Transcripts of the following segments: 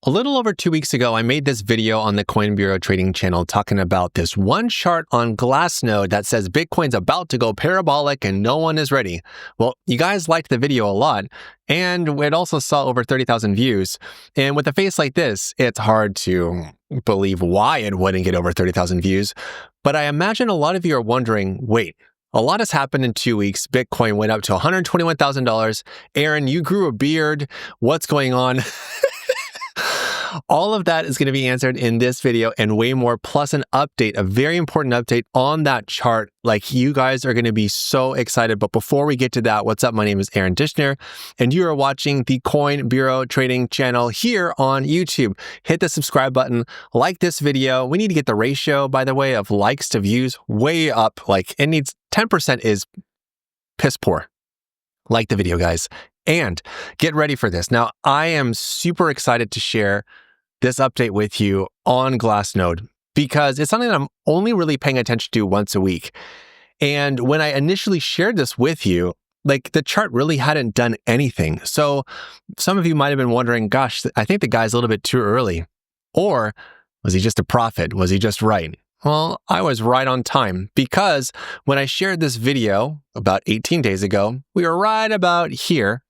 A little over 2 weeks ago, I made this video on the Coin Bureau trading channel talking about this one chart on Glassnode that says Bitcoin's about to go parabolic and no one is ready. Well, you guys liked the video a lot, and it also saw over 30,000 views. And with a face like this, it's hard to believe why it wouldn't get over 30,000 views. But I imagine a lot of you are wondering, wait, a lot has happened in 2 weeks. Bitcoin went up to $121,000. Aaron, you grew a beard. What's going on? All of that is going to be answered in this video and way more, plus an update, a very important update on that chart. Like, you guys are going to be so excited. But before we get to that, what's up? My name is Aaron Dishner, and you are watching the Coin Bureau trading channel here on YouTube. Hit the subscribe button, like this video. We need to get the ratio, by the way, of likes to views way up. Like, it needs 10% is piss poor. Like the video, guys. And get ready for this. Now, I am super excited to share this update with you on Glassnode because it's something that I'm only really paying attention to once a week. And when I initially shared this with you, like, the chart really hadn't done anything. So some of you might have been wondering, gosh, I think the guy's a little bit too early. Or was he just a prophet? Was he just right? Well, I was right on time, because when I shared this video about 18 days ago, we were right about here.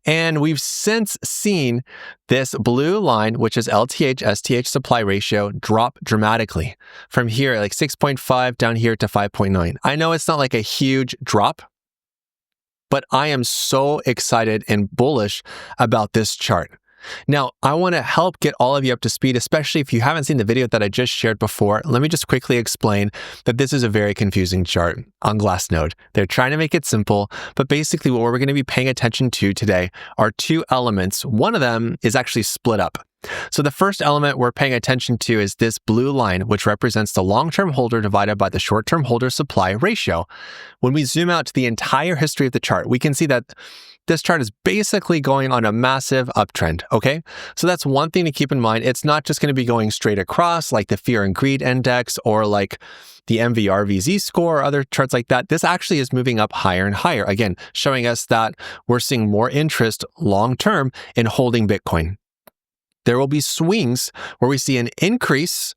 And we've since seen this blue line, which is LTH, STH Supply Ratio, drop dramatically from here, like 6.5 down here to 5.9. I know it's not like a huge drop, but I am so excited and bullish about this chart. Now, I want to help get all of you up to speed, especially if you haven't seen the video that I just shared before. Let me just quickly explain that this is a very confusing chart on Glassnode. They're trying to make it simple, but basically what we're going to be paying attention to today are two elements. One of them is actually split up. So the first element we're paying attention to is this blue line, which represents the long-term holder divided by the short-term holder supply ratio. When we zoom out to the entire history of the chart, we can see that this chart is basically going on a massive uptrend, okay? So that's one thing to keep in mind. It's not just going to be going straight across like the Fear and Greed Index or like the MVRVZ score or other charts like that. This actually is moving up higher and higher, again, showing us that we're seeing more interest long-term in holding Bitcoin. There will be swings where we see an increase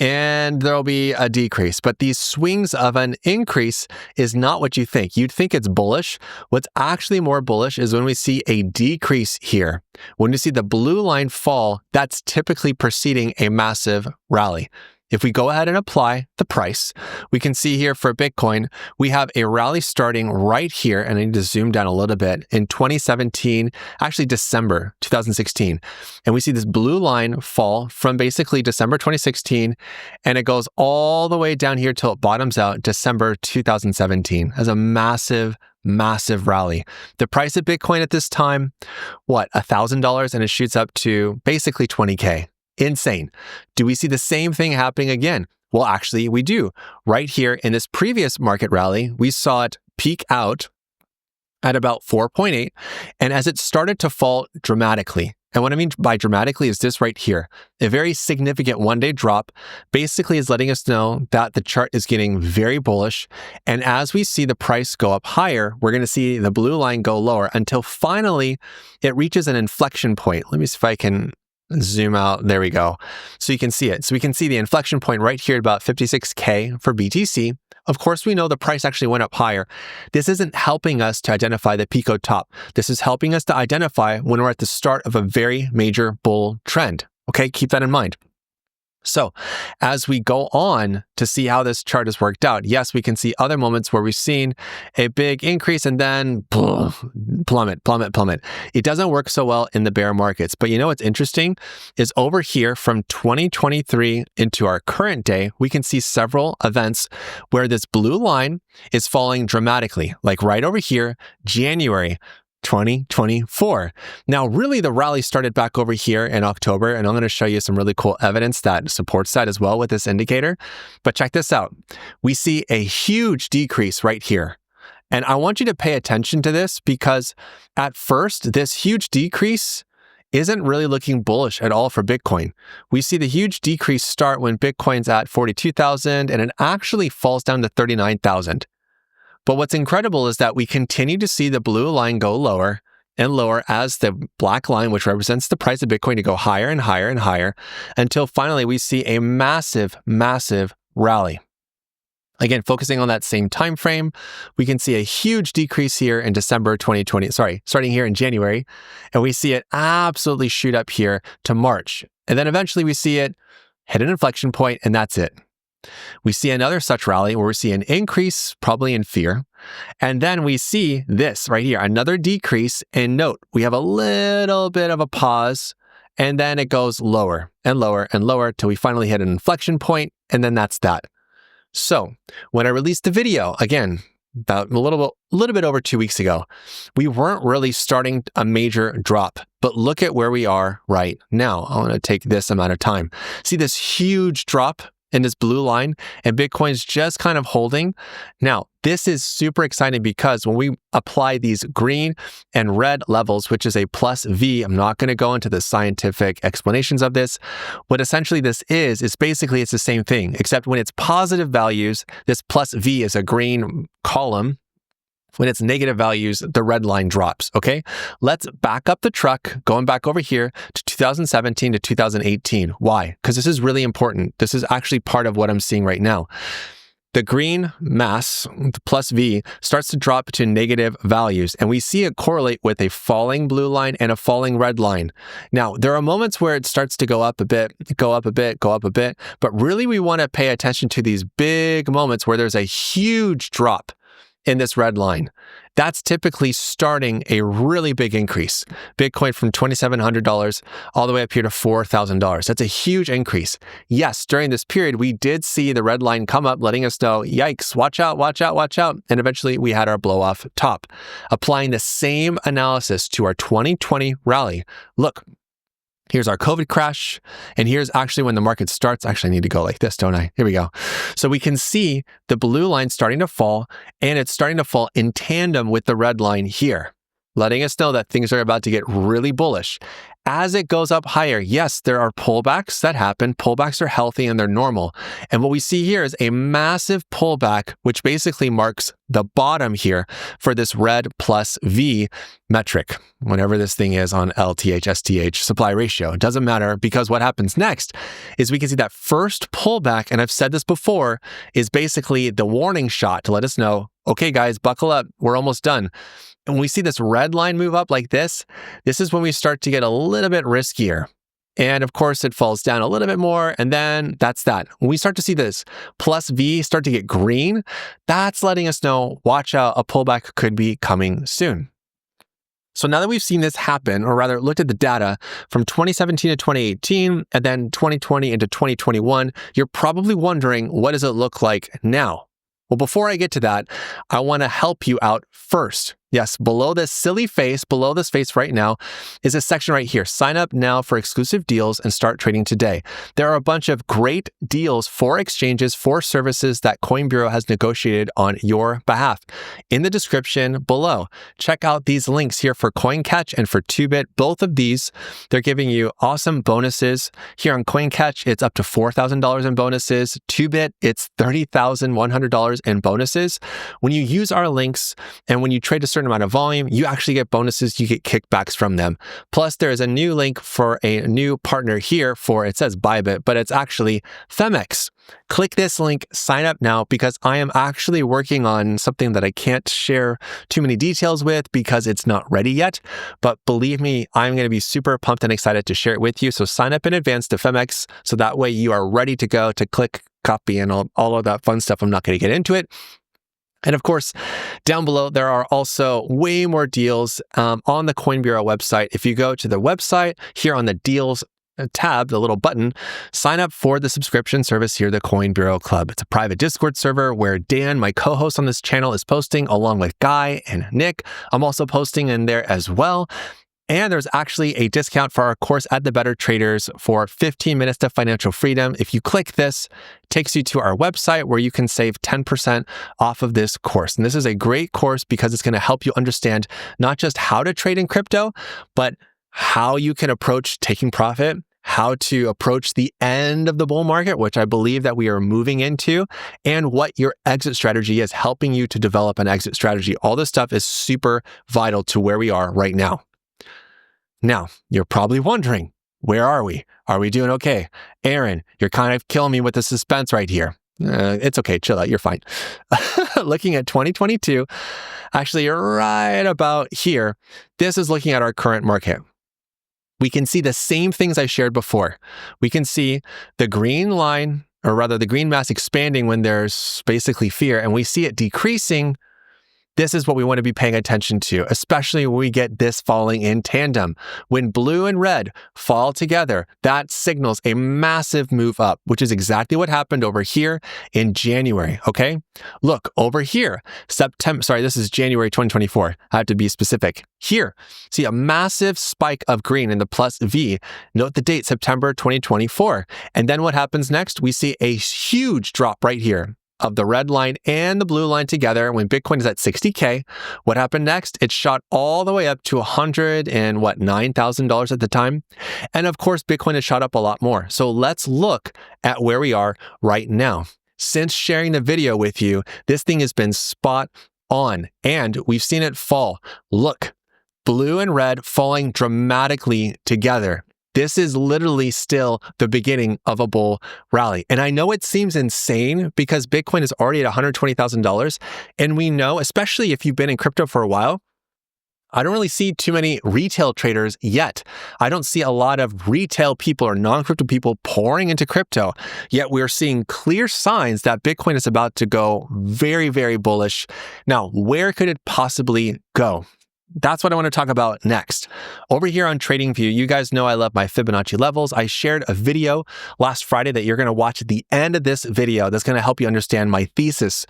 and there'll be a decrease. But these swings of an increase is not what you think. You'd think it's bullish. What's actually more bullish is when we see a decrease here. When you see the blue line fall, that's typically preceding a massive rally. If we go ahead and apply the price, we can see here for Bitcoin, we have a rally starting right here, and I need to zoom down a little bit, in 2017, actually December 2016. And we see this blue line fall from basically December 2016, and it goes all the way down here till it bottoms out December 2017 as a massive rally. The price of Bitcoin at this time, what, $1,000, and it shoots up to basically 20K. Insane. Do we see the same thing happening again? Well, actually, we do. Right here in this previous market rally, we saw it peak out at about 4.8, and as it started to fall dramatically. And what I mean by dramatically is this right here. A very significant one-day drop basically is letting us know that the chart is getting very bullish. And as we see the price go up higher, we're going to see the blue line go lower until finally it reaches an inflection point. Let me see if I can zoom out. There we go. So you can see it. So we can see the inflection point right here at about 56K for BTC. Of course, we know the price actually went up higher. This isn't helping us to identify the Pico top. This is helping us to identify when we're at the start of a very major bull trend. Okay, keep that in mind. So as we go on to see how this chart has worked out, yes, we can see other moments where we've seen a big increase and then plummet. It doesn't work so well in the bear markets. But you know what's interesting is over here from 2023 into our current day, we can see several events where this blue line is falling dramatically, like right over here, January 2024. Now, really, the rally started back over here in October, and I'm going to show you some really cool evidence that supports that as well with this indicator. But check this out. We see a huge decrease right here. And I want you to pay attention to this because at first, this huge decrease isn't really looking bullish at all for Bitcoin. We see the huge decrease start when Bitcoin's at 42,000 and it actually falls down to 39,000. But what's incredible is that we continue to see the blue line go lower and lower as the black line, which represents the price of Bitcoin, to go higher and higher and higher until finally we see a massive, massive rally. Again, focusing on that same time frame, we can see a huge decrease here in starting here in January, and we see it absolutely shoot up here to March. And then eventually we see it hit an inflection point, and that's it. We see another such rally where we see an increase, probably in fear. And then we see this right here, another decrease. And note, we have a little bit of a pause, and then it goes lower and lower and lower till we finally hit an inflection point, and then that's that. So when I released the video, again, about a little bit over 2 weeks ago, we weren't really starting a major drop, but look at where we are right now. I want to take this amount of time. See this huge drop in this blue line, and Bitcoin's just kind of holding. Now, this is super exciting because when we apply these green and red levels, which is a plus V, I'm not going to go into the scientific explanations of this. What essentially this is basically it's the same thing, except when it's positive values, this plus V is a green column. When it's negative values, the red line drops, okay? Let's back up the truck, going back over here to 2017 to 2018. Why? Because this is really important. This is actually part of what I'm seeing right now. The green mass, the plus V, starts to drop to negative values, and we see it correlate with a falling blue line and a falling red line. Now, there are moments where it starts to go up a bit, go up a bit, go up a bit, but really we want to pay attention to these big moments where there's a huge drop in this red line. That's typically starting a really big increase. Bitcoin from $2,700 all the way up here to $4,000. That's a huge increase. Yes, during this period, we did see the red line come up, letting us know, yikes, watch out, watch out, watch out. And eventually we had our blow off top. Applying the same analysis to our 2020 rally. Look, here's our COVID crash, and here's actually when the market starts. Actually, I need to go like this, don't I? Here we go. So we can see the blue line starting to fall, and it's starting to fall in tandem with the red line here, letting us know that things are about to get really bullish. As it goes up higher, yes, there are pullbacks that happen. Pullbacks are healthy and they're normal. And what we see here is a massive pullback, which basically marks the bottom here for this red plus V metric, whatever this thing is on STH Supply Ratio. It doesn't matter, because what happens next is we can see that first pullback, and I've said this before, is basically the warning shot to let us know, okay, guys, buckle up. We're almost done. And when we see this red line move up like this is when we start to get a little bit riskier. And of course, it falls down a little bit more, and then that's that. When we start to see this plus V start to get green, that's letting us know, watch out, a pullback could be coming soon. So now that we've seen this happen, or rather looked at the data from 2017 to 2018, and then 2020 into 2021, you're probably wondering, what does it look like now? Well, before I get to that, I want to help you out first. Yes, below this silly face, below this face right now, is a section right here. Sign up now for exclusive deals and start trading today. There are a bunch of great deals for exchanges, for services that Coin Bureau has negotiated on your behalf. In the description below, check out these links here for CoinCatch and for 2Bit. Both of these, they're giving you awesome bonuses. Here on CoinCatch, it's up to $4,000 in bonuses. 2Bit, it's $30,100 in bonuses. When you use our links and when you trade a certain amount of volume, you actually get bonuses, you get kickbacks from them. Plus, there is a new link for a new partner here for, it says Bybit, but it's actually Femex. Click this link, sign up now, because I am actually working on something that I can't share too many details with because it's not ready yet. But believe me, I'm going to be super pumped and excited to share it with you. So sign up in advance to Femex, so that way you are ready to go to click copy and all of that fun stuff. I'm not going to get into it. And of course, down below, there are also way more deals on the Coin Bureau website. If you go to the website, here on the deals tab, the little button, sign up for the subscription service here, the Coin Bureau Club. It's a private Discord server where Dan, my co-host on this channel, is posting along with Guy and Nick. I'm also posting in there as well. And there's actually a discount for our course at The Better Traders for 15 minutes to financial freedom. If you click this, it takes you to our website where you can save 10% off of this course. And this is a great course because it's going to help you understand not just how to trade in crypto, but how you can approach taking profit, how to approach the end of the bull market, which I believe that we are moving into, and what your exit strategy is, helping you to develop an exit strategy. All this stuff is super vital to where we are right now. Now, you're probably wondering, where are we? Are we doing okay? Aaron, you're kind of killing me with the suspense right here. It's okay, chill out, you're fine. Looking at 2022, actually right about here, this is looking at our current market. We can see the same things I shared before. We can see the green line, or rather the green mass expanding when there's basically fear, and we see it decreasing. This is what we want to be paying attention to, especially when we get this falling in tandem. When blue and red fall together, that signals a massive move up, which is exactly what happened over here in January, okay? Look, over here, this is January 2024. I have to be specific. Here, see a massive spike of green in the plus V. Note the date, September 2024. And then what happens next? We see a huge drop right here of the red line and the blue line together when Bitcoin is at 60K. What happened next? It shot all the way up to $9,000 at the time. And of course, Bitcoin has shot up a lot more. So let's look at where we are right now. Since sharing the video with you, this thing has been spot on and we've seen it fall. Look, blue and red falling dramatically together. This is literally still the beginning of a bull rally. And I know it seems insane because Bitcoin is already at $120,000. And we know, especially if you've been in crypto for a while, I don't really see too many retail traders yet. I don't see a lot of retail people or non-crypto people pouring into crypto. Yet we're seeing clear signs that Bitcoin is about to go very, very bullish. Now, where could it possibly go? That's what I want to talk about next. Over here on TradingView, you guys know I love my Fibonacci levels. I shared a video last Friday that you're going to watch at the end of this video that's going to help you understand my thesis.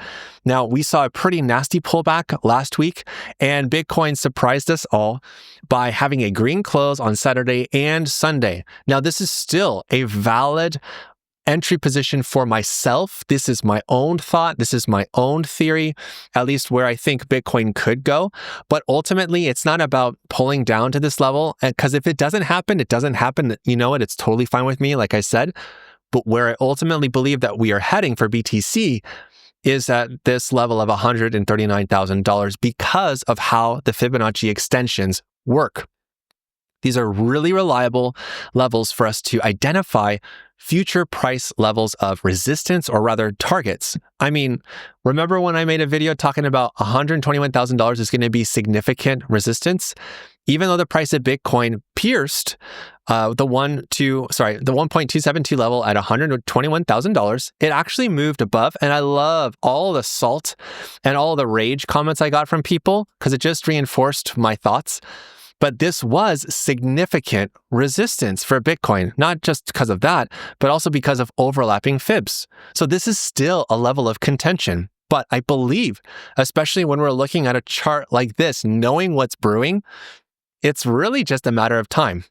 Now, we saw a pretty nasty pullback last week, and Bitcoin surprised us all by having a green close on Saturday and Sunday. Now, this is still a valid entry position for myself. This is my own thought. This is my own theory, at least where I think Bitcoin could go. But ultimately, it's not about pulling down to this level. Because if it doesn't happen, it doesn't happen. You know what? It's totally fine with me, like I said. But where I ultimately believe that we are heading for BTC is at this level of $139,000 because of how the Fibonacci extensions work. These are really reliable levels for us to identify future price levels of resistance, or rather targets. I mean, remember when I made a video talking about $121,000 is going to be significant resistance? Even though the price of Bitcoin pierced the 1.272 level at $121,000, it actually moved above. And I love all the salt and all the rage comments I got from people because it just reinforced my thoughts. But this was significant resistance for Bitcoin, not just because of that, but also because of overlapping fibs. So this is still a level of contention. But I believe, especially when we're looking at a chart like this, knowing what's brewing, it's really just a matter of time.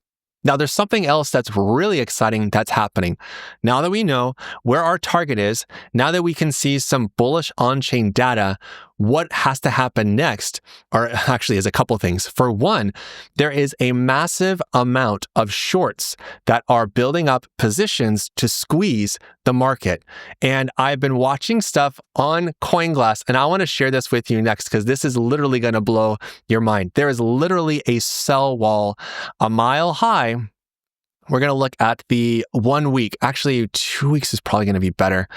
Now, there's something else that's really exciting that's happening. Now that we know where our target is, now that we can see some bullish on-chain data, what has to happen next, or actually is a couple things. For one, there is a massive amount of shorts that are building up positions to squeeze the market. And I've been watching stuff on Coinglass, and I want to share this with you next because this is literally going to blow your mind. There is literally a sell wall a mile high. We're going to look at the 1 week. Actually, 2 weeks is probably going to be better.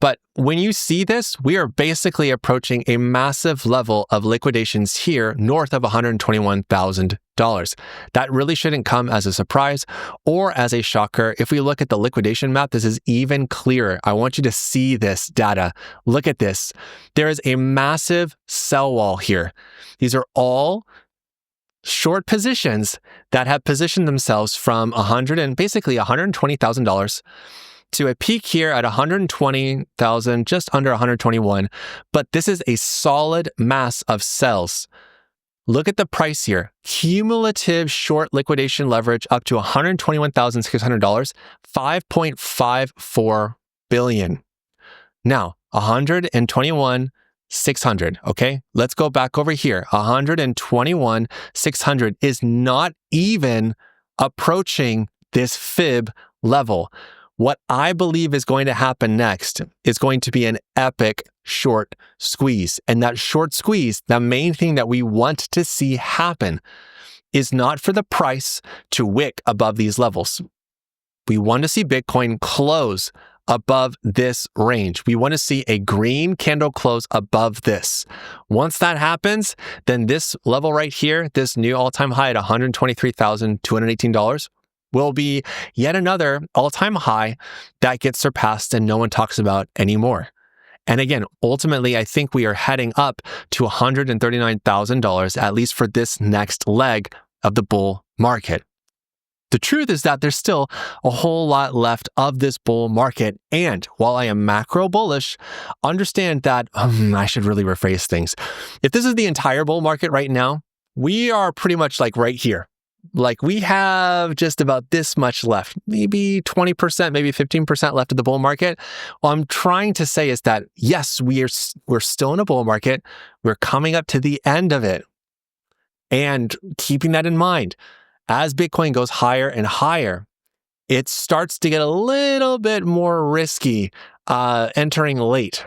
But when you see this, we are basically approaching a massive level of liquidations here north of $121,000. That really shouldn't come as a surprise or as a shocker. If we look at the liquidation map, this is even clearer. I want you to see this data. Look at this. There is a massive sell wall here. These are all short positions that have positioned themselves from $120,000 to a peak here at 120,000, just under 121. But this is a solid mass of sells. Look at the price here. Cumulative short liquidation leverage up to $121,600, 5.54 billion. Now, 121,600, okay? Let's go back over here. 121,600 is not even approaching this fib level. What I believe is going to happen next is going to be an epic short squeeze. And that short squeeze, the main thing that we want to see happen is not for the price to wick above these levels. We want to see Bitcoin close above this range. We want to see a green candle close above this. Once that happens, then this level right here, this new all-time high at $123,218, will be yet another all-time high that gets surpassed and no one talks about anymore. And again, ultimately, I think we are heading up to $139,000, at least for this next leg of the bull market. The truth is that there's still a whole lot left of this bull market. And while I am macro bullish, understand that I should really rephrase things. If this is the entire bull market right now, we are pretty much like right here. Like we have just about this much left, maybe 20%, maybe 15% left of the bull market. What I'm trying to say is that, yes, we're still in a bull market. We're coming up to the end of it. And keeping that in mind, as Bitcoin goes higher and higher, it starts to get a little bit more risky entering late.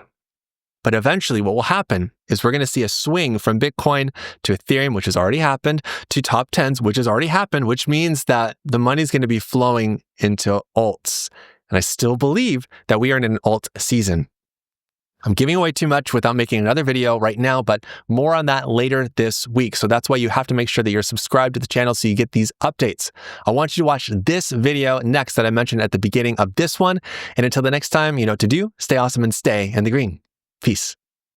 But eventually what will happen is we're going to see a swing from Bitcoin to Ethereum, which has already happened, to top 10s, which has already happened, which means that the money is going to be flowing into alts. And I still believe that we are in an alt season. I'm giving away too much without making another video right now, but more on that later this week. So that's why you have to make sure that you're subscribed to the channel so you get these updates. I want you to watch this video next that I mentioned at the beginning of this one. And until the next time, you know what to do. Stay awesome and stay in the green. Peace.